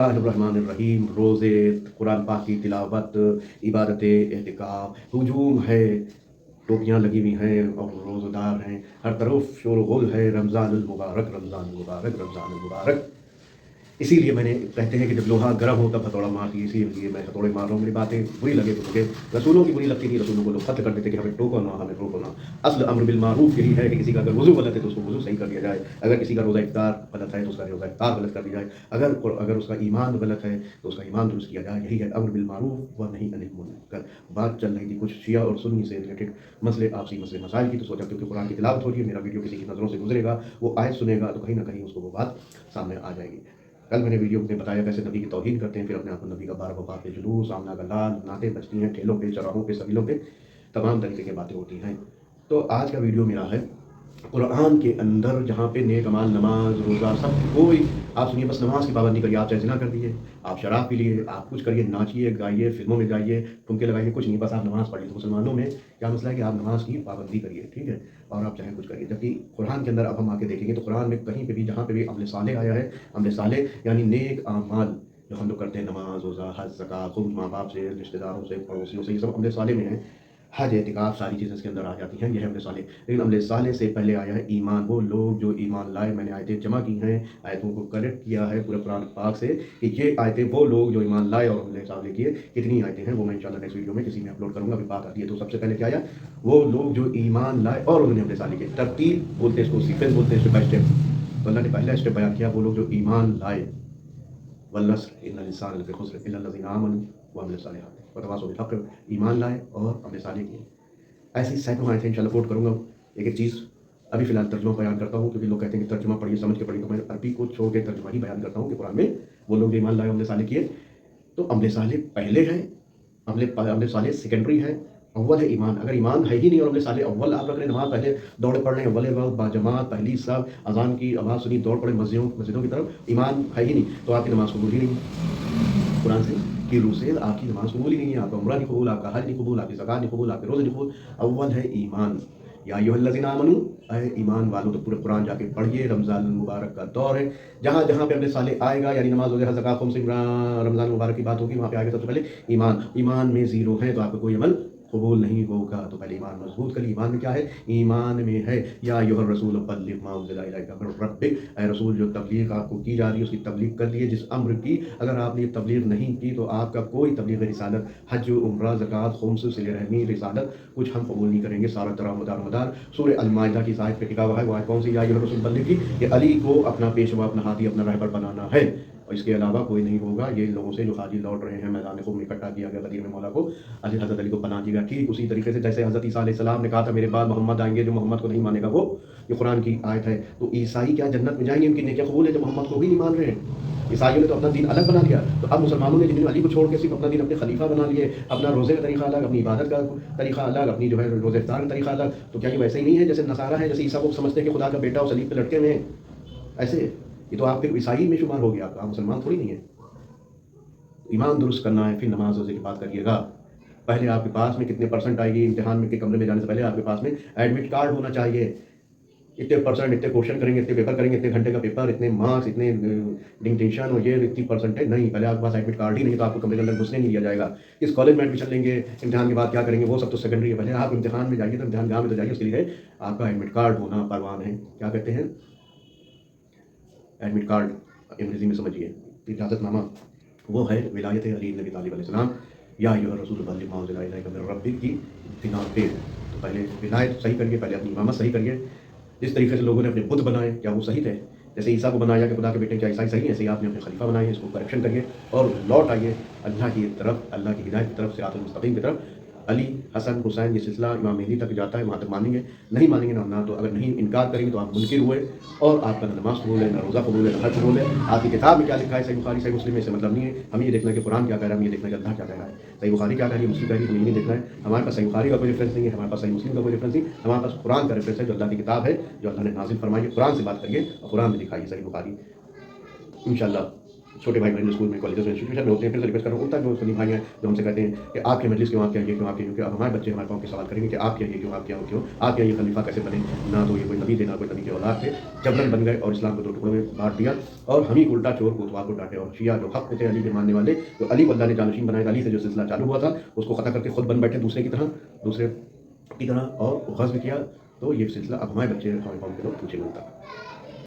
रहीम रोज़े कुरान पाक की तिलावत, इबादत एतिकाफ़, हुजूम है, टोपियाँ लगी हुई हैं और रोज़ेदार हैं, हर तरफ शोर गुल है, रमज़ानुल मुबारक, रमज़ानुल मुबारक, रमज़ानुल मुबारक। इसीलिए मैंने कहते हैं कि जब लोहा गर्म हो तब हथौड़ा मारती है, इसीलिए मैं हथौड़े मार रहा हूँ। मेरी बातें बुरी लगे तो मुझे रसूलों की बुरी लगती थी, रसूलों को लोग खत्म कर देते कि हमें टोको ना, हमें रोको ना। असल अम्र बिल मारूफ यही है कि किसी का अगर वज़ू गलत है तो उसको वज़ू सही कर दिया जाए, अगर किसी का रोज़ा इफ्तार गलत है तो उसका रोज़ा इफ्तार गलत कर दिया जाए, अगर उसका ईमान गलत है तो उसका ईमान दुरुस्त किया जाए। यही है अम्र बिल मारूफ व नही अनिल मुनकर। बात चल रही थी कुछ शिया और सुन्नी से रिलेटेड मसले, आपसी मसले मसाइल की, तो सोचा क्योंकि कुरान की तिलावत हो रही है, मेरा वीडियो किसी की नज़रों से गुजरेगा, वो आयत सुनेगा तो कहीं ना कहीं उसको वो बात सामने आ जाएगी। कल मैंने वीडियो में बताया कैसे नबी की तौहीन करते हैं, फिर अपने आप को नबी का बार बार पे जुलूस, आमना का लाल, नातें बजती हैं ठेलों पे, चौराहों पे, सबिलों पे, तमाम तरीके की बातें होती हैं। तो आज का वीडियो मेरा है कुरान के अंदर, जहाँ पे नेक अमाल, नमाज, रोज़ा, सब कोई, आप सुनिए, बस नमाज की पाबंदी करिए। आप चाहे ज़िना कर दिए, आप शराब पी लिए, आप कुछ करिए, नाचिए, गाइए, फिल्मों में जाइए, ठुमके लगाइए, कुछ नहीं, बस आप नमाज़ पढ़िए। तो मुसलमानों में क्या मसला है कि आप नमाज की पाबंदी करिए, ठीक है, और आप चाहे कुछ करिए। जबकि कुरान के अंदर अब हम आके देखेंगे तो कुरान में कहीं पे भी, जहाँ पे भी अमल सालेह आया है, अमल सालेह यानी नेक अमाल जो हम लोग करते हैं, नमाज, रोज़ा, हज, ज़कात, खुद माँ बाप से, रिश्तेदारों से, पड़ोसियों से, ये सब अमल सालेह में है। हज, एतिकाफ़, सारी चीज़ें इसके अंदर आ जाती हैं, ये है अमल सालेह। लेकिन अमल सालेह से पहले आया है ईमान। वो लोग जो ईमान लाए, मैंने आयतें जमा की हैं, आयतों को कलेक्ट किया है पूरे कुरान पाक से कि ये आयतें वो लोग जो ईमान लाए और अमल सालेह किए, कितनी आयतें हैं वो मैं इंशाल्लाह नेक्स्ट वीडियो में किसी में अपलोड करूँगा। अभी बात आती है तो सबसे पहले क्या आया, वो लोग जो ईमान लाए और उन्होंने अमल सालेह किए। तरतीब बोलते हैं इसको, सीक्वेंस बोलते हैं, स्टेप बाय स्टेप। तो अल्लाह ने पहला स्टेप बयान किया, वो लोग जो ईमान लाए, वल्लस्र इन्नल इंसान लफी खुस्र इल्ला लज़ीना आमनू व अमिलुस सालिहात व तवासौ बिल हक़्क़ि। ईमान लाए और अमल सालेह किए। ऐसी सैकड़ों आयतें इंशाल्लाह कोट करूँगा। एक एक चीज़ अभी फ़िलहाल तर्जुमा बयान करता हूँ, क्योंकि लोग कहते हैं कि तर्जुमा पढ़िए, समझ के पढ़िए, तो मैं अरबी को छोड़ के तर्जुमा ही बयान करता हूँ कि कुरान में वो लोग जो ईमान लाए, अमल सालेह किए। तो अमल सालेह पहले है, अमल सालेह सेकेंडरी है, अव्वल है ईमान। अगर ईमान है ही नहीं और अमल सालेह अव्वल आप रख रहे हैं, नमाज पहले दौड़ पढ़ रहे हैं, अव्वल वक्त बाजमात पहली सब, अजान की आवाज़ सुनी, दौड़ पड़े मस्जिदों की तरफ, ईमान है ही नहीं, तो आपकी नमाज कबूल ही नहीं कुरान से की रूह से, आपकी नमाज कबूल ही नहीं है, आपका उम्रा नहीं कबूल, आपका हज नहीं कबूल, आपकी ज़कात नहीं कबूल, आपके रोज़े नहीं कबूल। अव्वल है ईमान। या अय्युहल्लज़ीना आमनू, अय ईमान वालों, तो पूरे कुरान जाके पढ़िए। रमज़ान मुबारक का दौर है, जहाँ जहाँ पे अमल सालेह आएगा, यानी नमाज, रोज़े, हज, ज़कात, खुम्स, रमज़ान मुबारक की बात होगी, वहाँ पे आएगा सबसे पहले ईमान। ईमान में ज़ीरो है तो आपका कोई अमल कबूल नहीं होगा। तो पहले ईमान मजबूत करिए। ईमान में क्या है? ईमान में है या अय्युहर रसूल बल्लिग मा उनज़िला इलैका मिन रब्बिक, ऐ रसूल जो तबलीग आपको की जा रही है उसकी तबलीग कर दिए, जिस अम्र की अगर आपने तबलीग नहीं की तो आपका कोई तबलीग रिसालत, हज, उम्रा, ज़कात, खुम्स, सिले रहमी, रिसालत कुछ हम कबूल नहीं करेंगे। सारा तरह मदार सूरह अल माइदा की आयत पे टिका हुआ है। वो आयत कौन सी? या अय्युहर रसूल बल्लिग की, कि अली को अपना पेशवा, अपना हादी, अपना रहबर बनाना है और इसके अलावा कोई नहीं होगा। ये लोगों से जो हाजी लौट रहे हैं, मैदान खुम में इकट्ठा किया गया गदीर में मौला को, हज़रत अली को बना दिया। ठीक उसी तरीके से जैसे हज़रत ईसा अलैहिस्सलाम ने कहा था मेरे बाद मोहम्मद आएंगे, जो मोहम्मद को नहीं मानेगा वो, ये कुरान की आयत है। तो ईसाई क्या जन्नत में जाएंगे? उनकी नेकियां कबूल है जो मोहम्मद को भी नहीं मान रहे हैं। ईसाइयों ने तो अपना दिन अलग बना लिया, तो अब मुसलमानों ने जिन्होंने अली को छोड़ के सिर्फ अपना दिन अपने खलीफा बना लिए, अपना रोज़े का तरीका अलग, अपनी इबादत का तरीका अलग, अपनी जो है रोज़े इफ्तार का तरीका अलग, तो क्या ये वैसे ही नहीं है जैसे नसारा है, जैसे ईसा को समझते हैं कि खुदा का बेटा और सलीब पे लटके हुए हैं? ऐसे ये तो आप फिर ईसाई में शुमार हो गया, आप मुसलमान थोड़ी नहीं है। ईमान दुरुस्त करना है, फिर नमाज रोज़े की बात करिएगा। पहले आपके पास में कितने परसेंट आएगी, इम्तिहान में के कमरे में जाने से पहले आपके पास में एडमिट कार्ड होना चाहिए। इतने परसेंट, इतने क्वेश्चन करेंगे, इतने पेपर करेंगे, इतने घंटे का पेपर, इतने मार्क्स, इतने डिक्टेशन और ये इतनी परसेंटेज नहीं। पहले आपके पास एडमिट कार्ड ही नहीं तो आपको कमरे के अंदर घुसने नहीं दिया जाएगा। किस कॉलेज में एडमिशन लेंगे, इम्तिहान के बाद क्या करेंगे, वो सब तो सेकेंडरी है। पहले आप इम्तिहान में जाइए, तो इम्तिहान गाँव में तो जाइए, उसके लिए आपका एडमिट कार्ड होना परवान है। क्या कहते हैं? एडमिट कार्ड अंग्रेजी में समझिए, इजाज़तनामा, वो है विलायत अली नबी तालिब अलैहिस्सलाम, या अय्युहर रसूल बल्लिग मा उनज़िला इलैका मिन रब्बिक की बिना पे। तो पहले विलायत सही करिए, पहले अपनी इमामत सही करिए। जिस तरीके से लोगों ने अपने बुत बनाए, क्या वो सही थे? जैसे ईसा को बनाया कि खुदा के बेटे, क्या ईसाई सही है? ऐसे ही आपने अपने खलीफा बनाए हैं, इसको करेक्शन करिए और लौट आइए अल्लाह की तरफ, अल्लाह की हिदायत की तरफ, सिरातुल मुस्तकीम की तरफ। अली, हसन, हुसैन, ये सिलसिला इमाम मेहदी तक जाता है, वहाँ तक मानेंगे। नहीं मानेंगे ना, तो अगर नहीं इनकार करेंगे तो आप मुनकिर हुए और आपका ना नमाज कबूल है, ना रोज़ा कबूल है, ना हज कबूल है। आपकी किताब में क्या लिखा है, सही बुखारी, सही मुस्लिम में, इससे मतलब नहीं है। हमें ये देखना है कि कुरान क्या कह रहा है, हमें ये देखना है कि अल्लाह क्या कह रहा है। सही बुखारी क्या कह रही है, मुस्लिम कह रही है, हमें ये नहीं देखना है। हमारे पास सही बुखारी का कोई रेफरेंस नहीं है, हमारे पास सही मुस्लिम का कोई रेफरेंस नहीं, हमारे पास कुरान का रेफरेंस है, जो अल्लाह की किताब है, जो अल्लाह ने नाजिल फरमाई है। कुरान से बात करिए और कुरान में दिखाइए सही बुखारी, इंशाल्लाह छोटे भाई बहन स्कूल में, कॉलेजेस में, इंस्टीट्यूशन में होते हैं, फिर से रिक्वेस्ट कर रहा हूँ उन तक जो सुन्नी भाई हैं, जो हमसे कहते हैं कि आपकी मजलिस क्यों, आप क्या ये क्यों, आप क्या क्योंकि अब हमारे बच्चे हमारे पाँव के सवाल करेंगे कि आप क्या ये क्यों, आप क्या वो क्यों, आप क्या ये खलीफा कैसे बने, ना तो ये कोई नबी थे, ना कोई नबी के औलाद थे, जबरन बन गए और इस्लाम को दो टुकड़ों में बाँट दिया और हम ही उल्टा चोर कोतवाल को डाँटे। और शिया जो हक़ में थे अली के मानने वाले, तो अली को अल्लाह ने जानशीन बनाया, अली से जो सिलसिला चालू हुआ था, उसको ख़त्म करके खुद बन बैठे दूसरे की तरह और ग़ज़्व किया। तो ये सिलसिला अब हमारे बच्चे, हमारे कौम के लोग पूछेंगे उल्टा।